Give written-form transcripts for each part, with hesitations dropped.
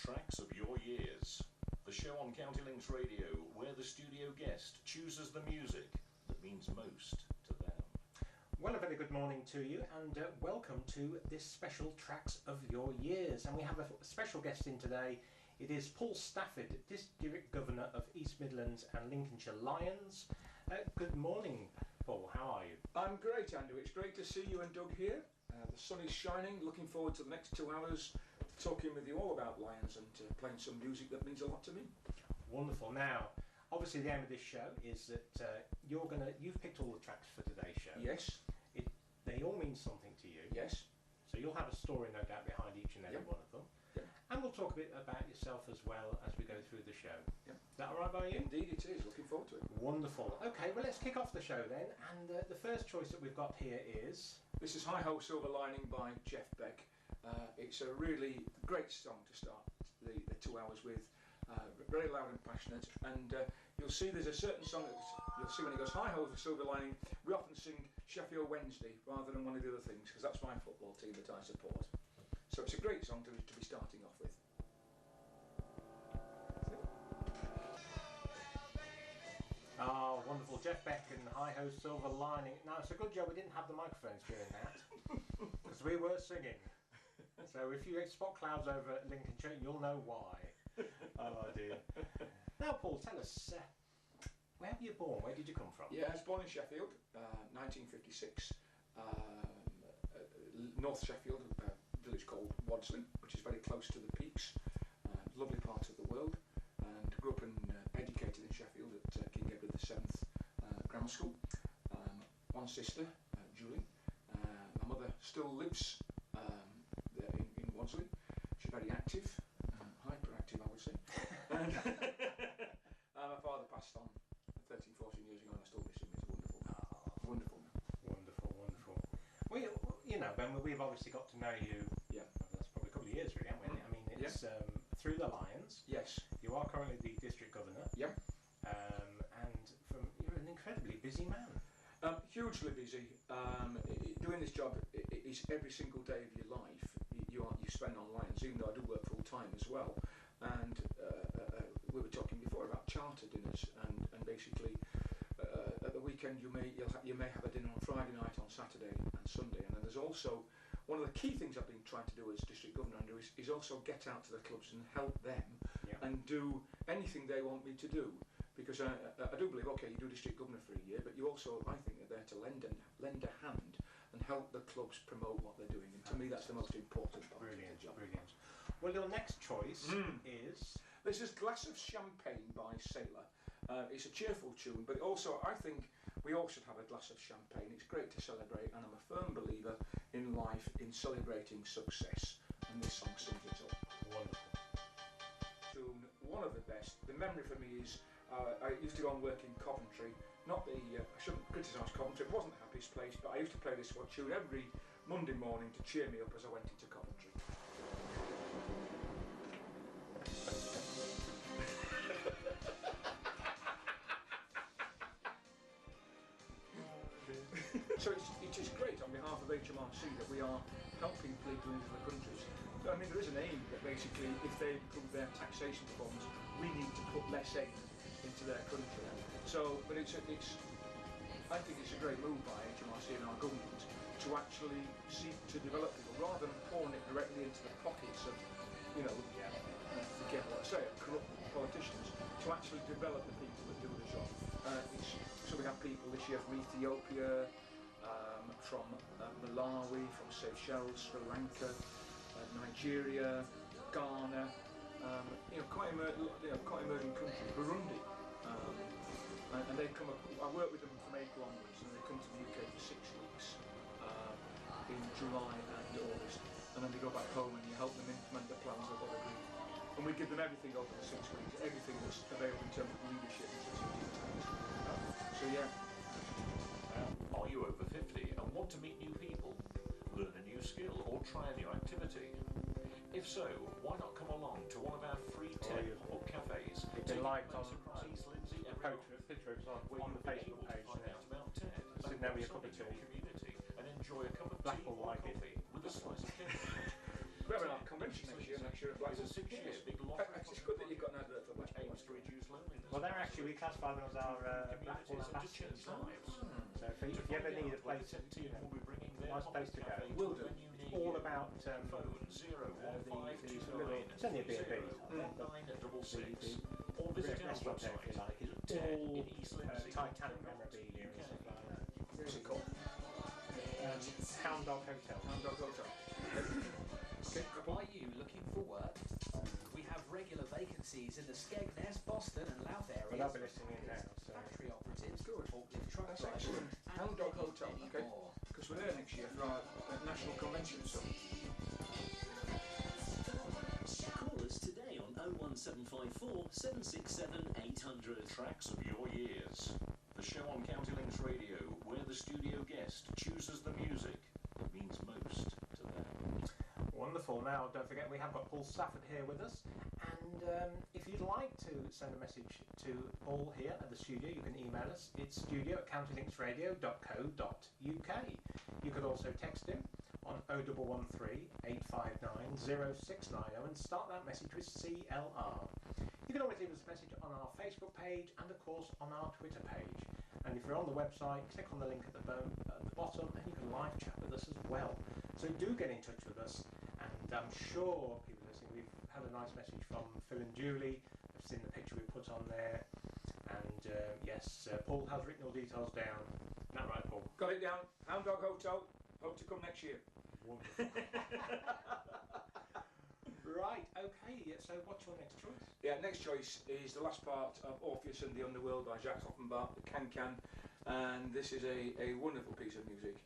Tracks of Your Years, the show on County Links Radio where the studio guest chooses the music that means most to them. Well, a very good morning to you, and welcome to this special Tracks of Your Years. And we have a special guest in today. It is Paul Stafford, District Governor of East Midlands and Lincolnshire Lions. Good morning, Paul. How are you? I'm great, Andrew. It's great to see you and Doug here. The sun is shining. Looking forward to the next 2 hours talking with you all about Lions and playing some music that means a lot to me. Wonderful. Now, obviously the aim of this show is that you've picked all the tracks for today's show. Yes. They all mean something to you. Yes. So you'll have a story, no doubt, behind each and every one of them. Yep. And we'll talk a bit about yourself as well as we go through the show. Yep. Is that all right by you? Indeed it is. Looking forward to it. Wonderful. Okay, well, let's kick off the show then. And the first choice that we've got here is... This is Hi Ho Silver Lining by Jeff Beck. It's a really great song to start the 2 hours with. Very loud and passionate, and you'll see there's a certain song that you'll see when it goes Hi Ho for Silver Lining. We often sing Sheffield Wednesday rather than one of the other things, because that's my football team that I support. So it's a great song to be starting off with. Oh, wonderful. Jeff Beck and Hi Ho Silver Lining. Now, it's a good job we didn't have the microphones during that, because we were singing. So if you spot clouds over at Lincolnshire, you'll know why. Oh dear. Now, Paul, tell us, where were you born? Where did you come from? Yeah, I was born in Sheffield, 1956. North Sheffield, a village called Wadsley, which is very close to the peaks. Lovely part of the world. And grew up and educated in Sheffield at King Edward VII Grammar School. One sister, Julie. My mother still lives there in Wadsley. She's very active, hyperactive, I would say. And my father passed on 13, 14 years ago, and I still miss him. He's wonderful. Oh, wonderful. Wonderful, wonderful. Well, you know, Ben, we've obviously got to know you. Yeah. Well, that's probably a couple of years, really, haven't we? I mean, it's through the Lions. Yes. You are currently the District Governor. Yeah. And you're an incredibly busy man. Hugely busy. Doing this job is every single day of your life you spend on Lions, even though I do work full time as well. And we were talking before about charter dinners, and basically at the weekend you may have a dinner on Friday night, on Saturday and Sunday. And then there's also one of the key things I've been trying to do as District Governor, Andrew, is also get out to the clubs and help them and do anything they want me to do. Because I do believe, okay, you do District Governor for a year, but you also, I think, are there to lend a hand and help the clubs promote what they're doing. And to me, that's the most important part of the job. Brilliant. Well, your next choice is... This is Glass of Champagne by Sailor. It's a cheerful tune, but also, I think we all should have a glass of champagne. It's great to celebrate, and I'm a firm believer in life, in celebrating success. And this song sings it all. Wonderful. One of the best. The memory for me is I used to go and work in Coventry. I shouldn't criticise Coventry, it wasn't the happiest place, but I used to play this one tune every Monday morning to cheer me up as I went into Coventry. So it is great on behalf of HMRC that we are helping people in other countries. I mean, there is an aim that basically, if they improve their taxation performance, we need to put less aid into their country. So, but I think it's a great move by HMRC and our government to actually seek to develop people rather than pouring it directly into the pockets of, forget what I say, corrupt politicians, to actually develop the people that do the job. So we have people this year from Ethiopia, from Malawi, from Seychelles, Sri Lanka, Nigeria, Ghana, quite emerging countries, Burundi, and they come. I work with them from April onwards, and they come to the UK for 6 weeks in July and August, and then they go back home and you help them implement the plans that they've agreed. And we give them everything over the 6 weeks, everything that's available in terms of leadership and strategic tactics. So yeah. Are you over 50 and want to meet new people, learn a new skill or try a new activity? If so, why not come along to one of our free 10 pop cafes? It's live on surprise Lindsay the picture is on the Facebook page. Find out about TED, Sitting there with a cup of your tea, community, and enjoy a cup of Black tea will or like it. coffee with a slice of cake. We're having our convention next year at It's a 6-year big actually we classify them as our Blackpool ambassadors. So if you ever need a place, nice place to go, Will do. it's all about it's only a B&B. Or visit our Restaurant there, if you website. like, it's all Titanic memorabilia and stuff like that. What's it called? Hound Dog Hotel. Hound Dog Hotel. Okay, Are you looking for work? We have regular vacancies in the Skegness, Boston and Louth Well, areas. they'll be listening in now, so... Factory operatives, Good. forklift truck That's drivers, excellent. and Hound Dog many, Hotel, many okay. more. Because we're there next year for our national convention, so. Call us today on 01754 767 800. Tracks of your years. The show on County Links Radio, where the studio guest chooses the music that means most to them. Wonderful. Now, don't forget, we have got Paul Stafford here with us. And if you'd like to send a message to Paul here at the studio, you can email us. It's studio@countylinksradio.co.uk. You could also text him on 0113 859 0690 and start that message with CLR. You can always leave us a message on our Facebook page and, of course, on our Twitter page. And if you're on the website, click on the link at the bottom and you can live chat with us as well. So do get in touch with us, and I'm sure people listening, we've had a nice message from Phil and Julie. They've seen the picture we put on there, and yes, Paul has written all details down. Isn't that right, Paul? Got it down. Hound Dog Hotel. Hope to come next year. Wonderful. Right, okay, so what's your next choice? Yeah, next choice is the last part of Orpheus and the Underworld by Jacques Offenbach, the Can-Can, and this is a wonderful piece of music.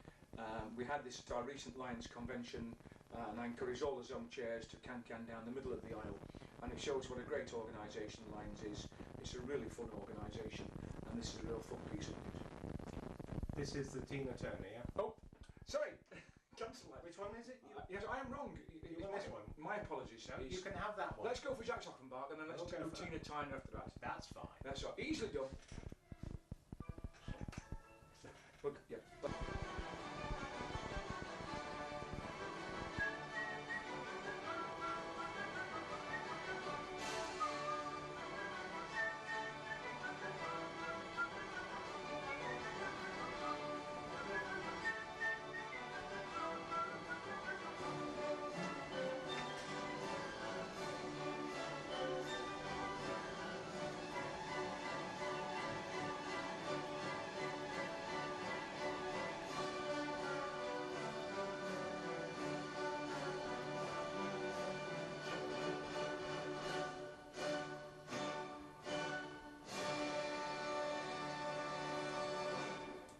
We had this at our recent Lions convention, and I encourage all the zone chairs to Can-Can down the middle of the aisle, and it shows what a great organisation Lions is. It's a really fun organisation, and this is a real fun piece of music. This is the Tina Turner, yeah? Oh, sorry, cancel that. Which one is it? Yes, I am wrong. You want this one? My apologies. No, you can have that one. Let's go for Jacques Offenbach, and then let's We'll do go for Tina Turner after that. That's fine. That's all. Easily done. Look, yeah.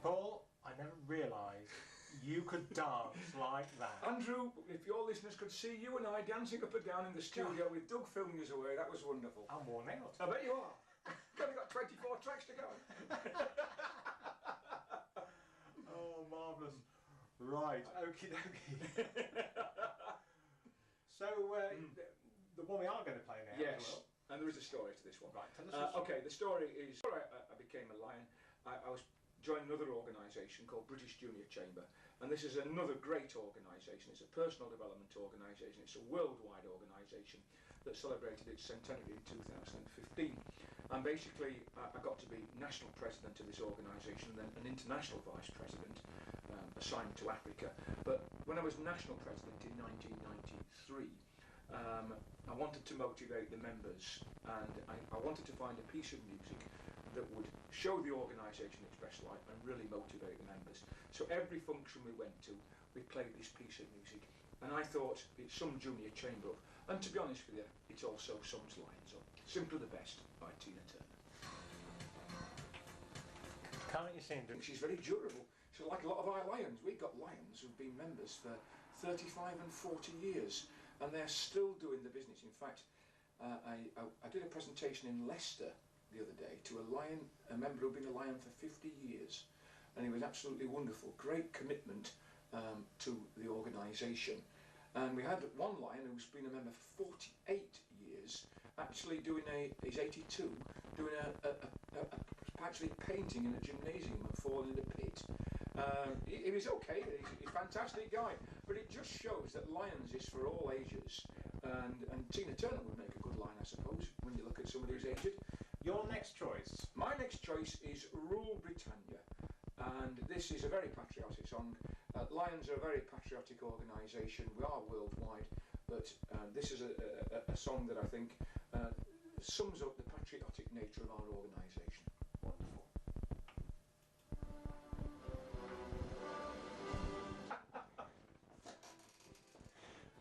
Paul, I never realised you could dance like that. Andrew, if your listeners could see you and I dancing up and down in the studio with Doug filming us away, that was wonderful. I'm worn out. I bet you are. You've only got 24 tracks to go. Oh, marvellous. Right, okie dokie. So, the one we are going to play now. Yes, as well. and there is a story to this one. Right, tell us Okay, the story is, before I became a Lion, I was joined another organisation called British Junior Chamber, and this is another great organisation. It's a personal development organisation. It's a worldwide organisation that celebrated its centenary in 2015. And basically, I got to be national president of this organisation and then an international vice president assigned to Africa. But when I was national president in 1993, I wanted to motivate the members, and I wanted to find a piece of music that would show the organisation its best light and really motivate the members. So every function we went to, we played this piece of music, and I thought it summed Junior Chamber up, and to be honest with you, it also sums Lions up. Simply the Best by Tina Turner. Can't you seem to... She's very durable. So like a lot of our Lions, we've got Lions who've been members for 35 and 40 years, and they're still doing the business. In fact, I did a presentation in Leicester the other day to a member who'd been a Lion for 50 years, and he was absolutely wonderful. Great commitment to the organisation. And we had one Lion who's been a member for 48 years, actually doing he's 82, doing actually painting in a gymnasium and falling in a pit. He was okay, he's a fantastic guy, but it just shows that Lions is for all ages, and Tina Turner would make a good Lion, I suppose, when you look at somebody who's aged. Your next choice. My next choice is Rule Britannia, and this is a very patriotic song. Lions are a very patriotic organisation. We are worldwide, but this is a song that I think sums up the patriotic nature of our organisation. Wonderful.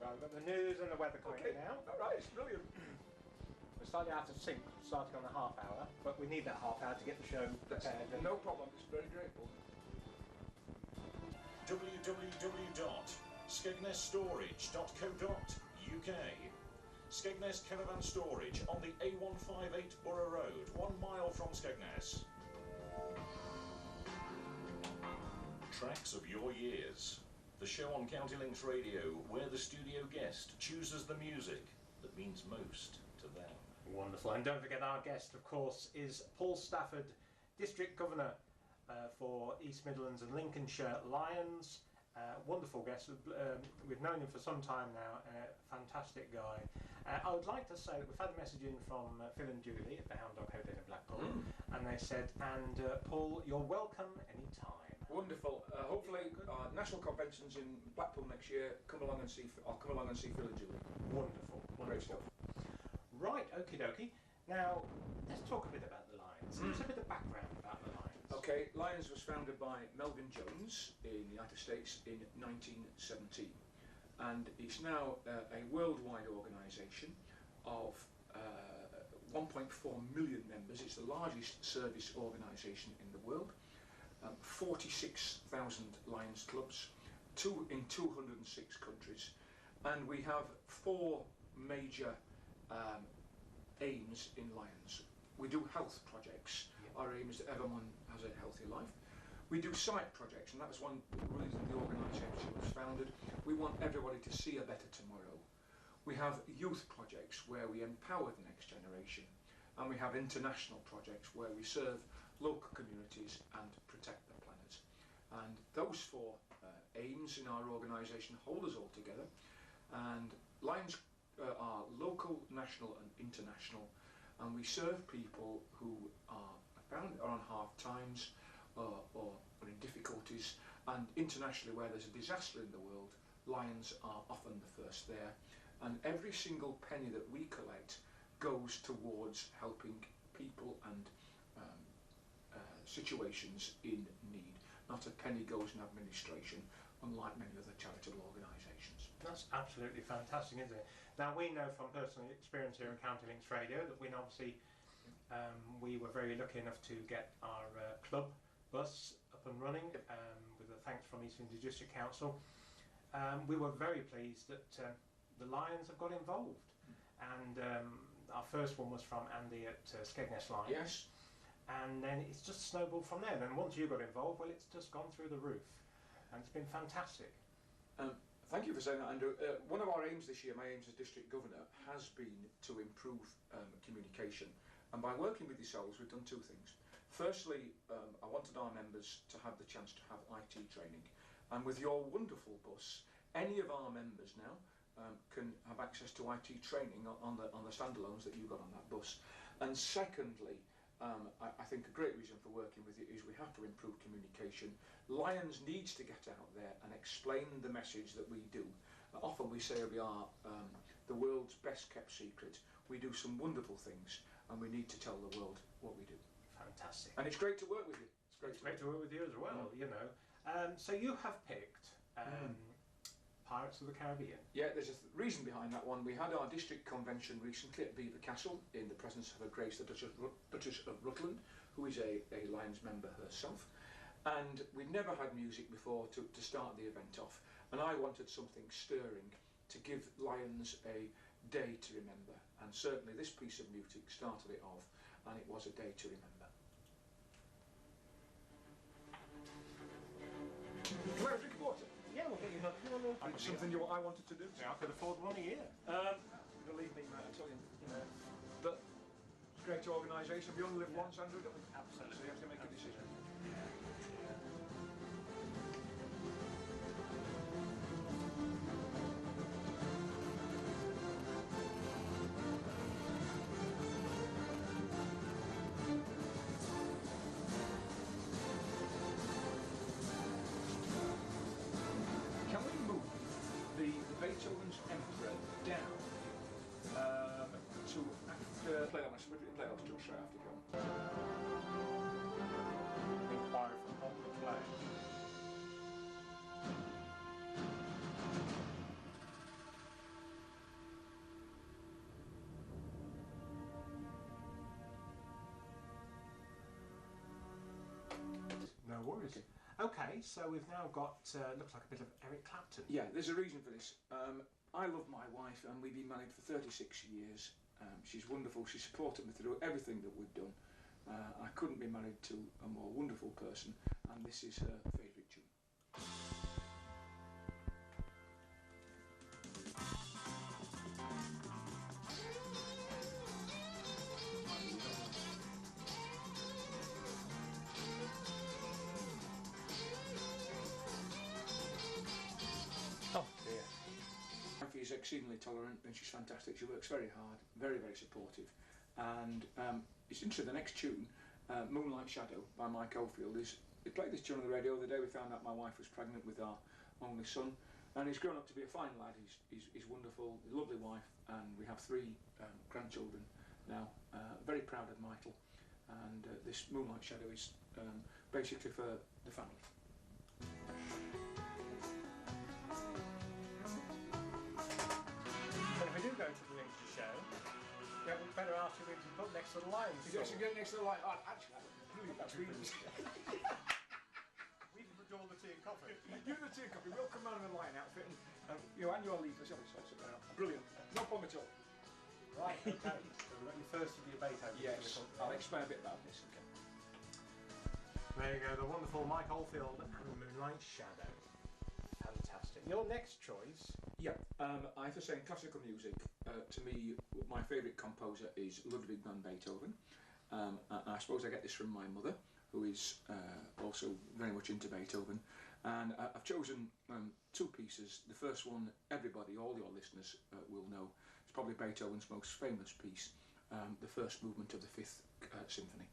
Right, we've got the news and the weather coming now. All right, it's brilliant. We're slightly out of sync, starting on the half hour, but we need that half hour to get the show prepared. No problem, it's very grateful. www.skegnesstorage.co.uk. Skegness Caravan Storage on the A158 Borough Road, 1 mile from Skegness. Tracks of Your Years. The show on County Links Radio where the studio guest chooses the music that means most to them. Wonderful. And don't forget, our guest, of course, is Paul Stafford, District Governor for East Midlands and Lincolnshire Lions. Wonderful guest. We've known him for some time now. Fantastic guy. I would like to say that we've had a message in from Phil and Julie at the Hound Dog Hotel in Blackpool, and they said, and Paul, you're welcome any time. Wonderful. Hopefully, national conventions in Blackpool next year. I'll come along and see Phil and Julie. Wonderful. Great stuff. Right, okie dokie. Now, let's talk a bit about the Lions. Give us a bit of background about the Lions. Okay, Lions was founded by Melvin Jones in the United States in 1917, and it's now a worldwide organisation of 1.4 million members. It's the largest service organisation in the world. 46,000 Lions clubs, in 206 countries, and we have 4 major aims in Lions. We do health projects. Our aim is that everyone has a healthy life. We do site projects, and that was one reason the organisation was founded. We want everybody to see a better tomorrow. We have youth projects where we empower the next generation, and we have international projects where we serve local communities and protect the planet. And those 4 aims in our organisation hold us all together, and Lions are local, national and international, and we serve people who are on hard times or are in difficulties, and internationally where there's a disaster in the world, Lions are often the first there, and every single penny that we collect goes towards helping people and situations in need. Not a penny goes in administration, unlike many other charitable organisations. That's absolutely fantastic, isn't it? Now, we know from personal experience here in County Links Radio that we were very lucky enough to get our club bus up and running with the thanks from East Midlands District Council. We were very pleased that the Lions have got involved, and our first one was from Andy at Skegness Lions. Yes. And then it's just snowballed from there. And once you got involved, well, it's just gone through the roof, and it's been fantastic. Thank you for saying that, Andrew. One of our aims this year, my aims as District Governor, has been to improve communication. And by working with yourselves, we've done 2 things. Firstly, I wanted our members to have the chance to have IT training. And with your wonderful bus, any of our members now can have access to IT training on the standalones that you've got on that bus. And secondly, I think a great reason for working with you is we have to improve communication. Lions needs to get out there and explain the message that we do. Often we say we are the world's best kept secret. We do some wonderful things, and we need to tell the world what we do. Fantastic. And it's great to work with you. It's great to work with you as well, you know. So you have picked Pirates of the Caribbean. Yeah, there's a reason behind that one. We had our district convention recently at Belvoir Castle in the presence of Her Grace the Duchess of Rutland, who is a Lions member herself. And we'd never had music before to start the event off. And I wanted something stirring to give Lions a day to remember. And certainly this piece of music started it off, and it was a day to remember. Can I drink water? Yeah, we'll get you hooked. It's something I wanted to do. I could afford one a year. Believe me, mate, I tell you. But it's a great organisation. We only live once, Andrew, don't we? Absolutely. So you have to make a decision. play that one. We can play that one straight after go. Inquiry from on the play. No worries. Okay, so we've now got, looks like a bit of Eric Clapton. Yeah, there's a reason for this. I love my wife and we've been married for 36 years. She's wonderful, she supported me through everything that we've done. I couldn't be married to a more wonderful person, and this is her favourite tune. Oh dear. She's exceedingly tolerant and she's fantastic. She works very hard, very, very supportive. And it's interesting, the next tune, Moonlight Shadow by Mike Oldfield, we played this tune on the radio the day we found out my wife was pregnant with our only son. And he's grown up to be a fine lad, he's wonderful, a lovely wife, and we have 3 grandchildren now. Very proud of Michael. And this Moonlight Shadow is basically for the family. Go to the Lincolnshire, yeah, we better ask you if you put next to the line. You actually get next to the line. Oh, actually, I don't believe that's Swedish. We can do all the tea and coffee. You do the tea and coffee, we'll come round in the line outfit and you and your leave. Let's have a slice of that. Brilliant. No problem at all. Right, okay. So we've got your first of your Beethoven. Yes, I'll explain a bit about this. Okay. There you go, the wonderful Mike Oldfield and Moonlight Shadow. Fantastic. Your next choice. Yeah, I have to say in classical music, to me, my favourite composer is Ludwig van Beethoven. I suppose I get this from my mother, who is also very much into Beethoven. And I've chosen 2 pieces. The first one, everybody, all your listeners will know. It's probably Beethoven's most famous piece, the first movement of the 5th Symphony.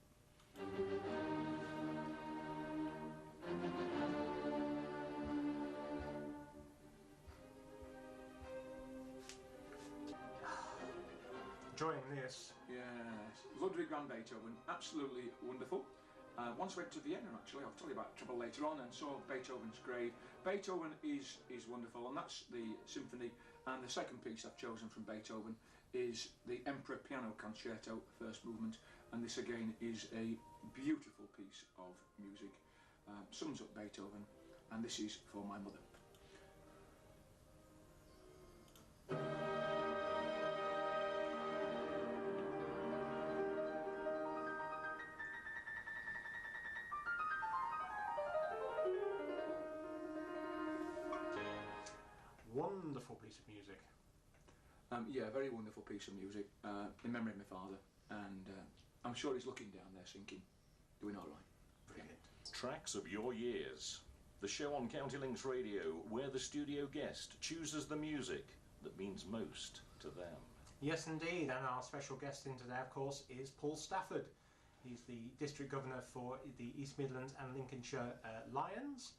Enjoying this. Yes, Ludwig van Beethoven, absolutely wonderful. Once went to Vienna actually, I'll tell you about trouble later on, and saw Beethoven's grave. Beethoven is wonderful, and that's the symphony. And the second piece I've chosen from Beethoven is the Emperor Piano Concerto, first movement, and this again is a beautiful piece of music. Sums up Beethoven, and this is for my mother. Wonderful piece of music. Yeah, very wonderful piece of music in memory of my father, and I'm sure he's looking down there thinking, doing all right. Brilliant. Tracks of your years. The show on County Links Radio where the studio guest chooses the music that means most to them. Yes indeed, and our special guest in today of course is Paul Stafford. He's the District Governor for the East Midlands and Lincolnshire Lions.